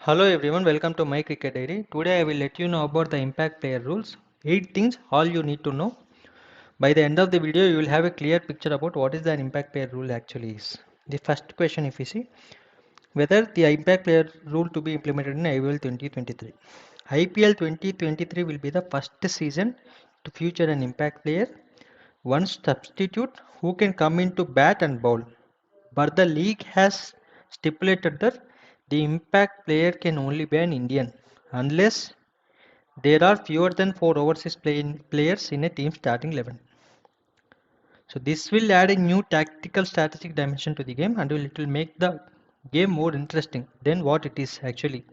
Hello everyone, welcome to my cricket diary. Today I will let you know about the impact player rules. 8 things all you need to know. By the end of the video you will have a clear picture about what is the impact player rule actually is. The first question, if you see, whether the impact player rule to be implemented in IPL 2023. IPL 2023 will be the first season to feature an impact player, one substitute who can come in to bat and bowl. But the league has stipulated that the impact player can only be an Indian unless there are fewer than 4 overseas players in a team starting 11. So this will add a new tactical strategic dimension to the game and it will make the game more interesting than what it is actually.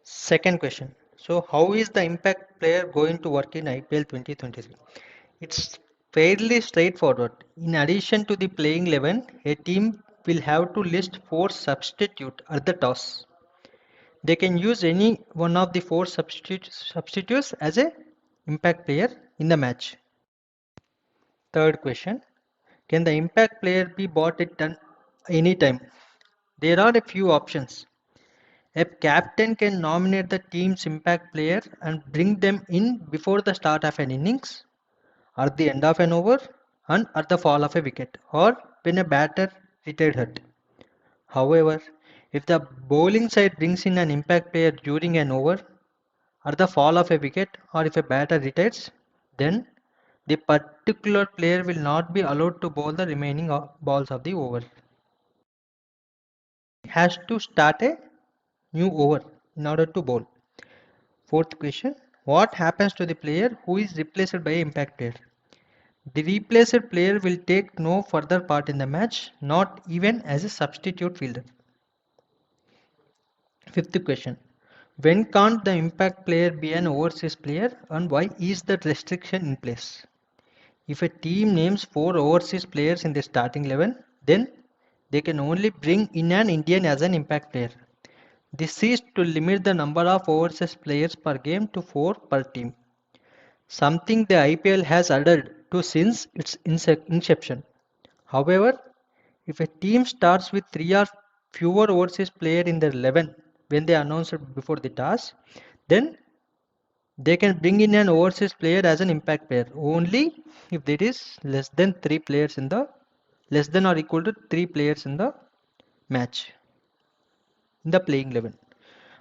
Second question. So how is the impact player going to work in IPL 2023? It's fairly straightforward. In addition to the playing 11, a team will have to list 4 substitutes at the toss. They can use any one of the 4 substitutes as a impact player in the match. Third question. Can the impact player be bought at any time? There are a few options. A captain can nominate the team's impact player and bring them in before the start of an innings, at the end of an over, and at the fall of a wicket, or when a batter retired hurt. However, if the bowling side brings in an impact player during an over, at the fall of a wicket, or if a batter retires, then the particular player will not be allowed to bowl the remaining balls of the over. He has to start a new over in order to bowl. Fourth question. What happens to the player who is replaced by an impact player? The replaced player will take no further part in the match, not even as a substitute fielder. Fifth question. When can't the impact player be an overseas player and why is that restriction in place? If a team names 4 overseas players in the starting 11, then they can only bring in an Indian as an impact player. This is to limit the number of overseas players per game to 4 per team, something the IPL has adhered to since its inception. However, if a team starts with 3 or fewer overseas players in their 11 when they announce it before the toss, then they can bring in an overseas player as an impact player only if there is less than or equal to 3 players in the match in the playing 11.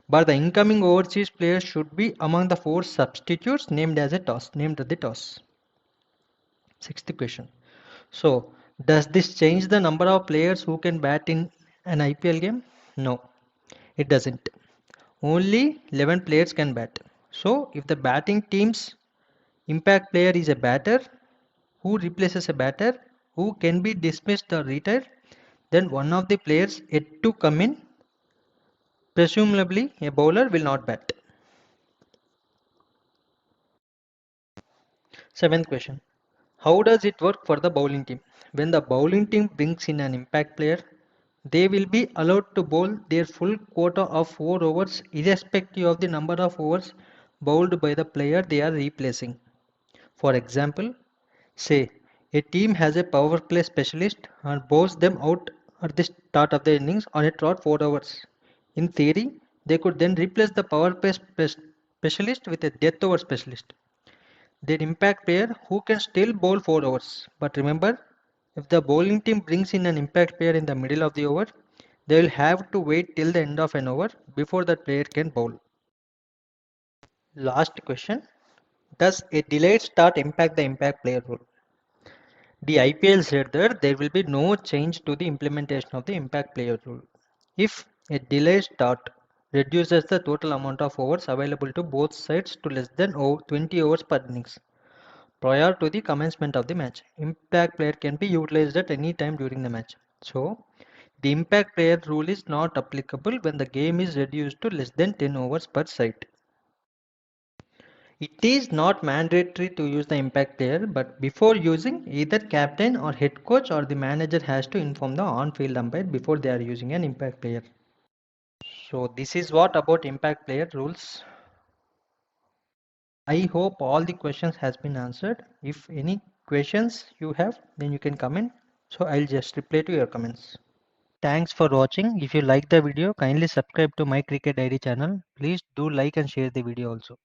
But the incoming overseas players should be among the 4 substitutes named at the toss. Sixth question. So, does this change the number of players who can bat in an IPL game? No, it doesn't. Only 11 players can bat. So, if the batting team's impact player is a batter who replaces a batter who can be dismissed or retired, then one of the players yet to come in, presumably a bowler, will not bat. Seventh question. How does it work for the bowling team? When the bowling team brings in an impact player, they will be allowed to bowl their full quota of 4 overs irrespective of the number of overs bowled by the player they are replacing. For example, say a team has a power play specialist and bowls them out at the start of the innings on a trot 4 overs. In theory, they could then replace the power play specialist with a death over specialist. Their impact player who can still bowl 4 overs. But remember, if the bowling team brings in an impact player in the middle of the over, they will have to wait till the end of an over before that player can bowl. Last question. Does a delayed start impact the impact player rule? The IPL said that there will be no change to the implementation of the impact player rule. If a delayed start reduces the total amount of overs available to both sides to less than 20 overs per innings, prior to the commencement of the match, impact player can be utilized at any time during the match. So, the impact player rule is not applicable when the game is reduced to less than 10 overs per side. It is not mandatory to use the impact player, but before using, either captain or head coach or the manager has to inform the on-field umpire before they are using an impact player. So this is what about impact player rules. I hope all the questions has been answered. If any questions you have, then you can comment. So I'll just reply to your comments. Thanks for watching. If you like the video, kindly subscribe to my Cricket Diary channel. Please do like and share the video also.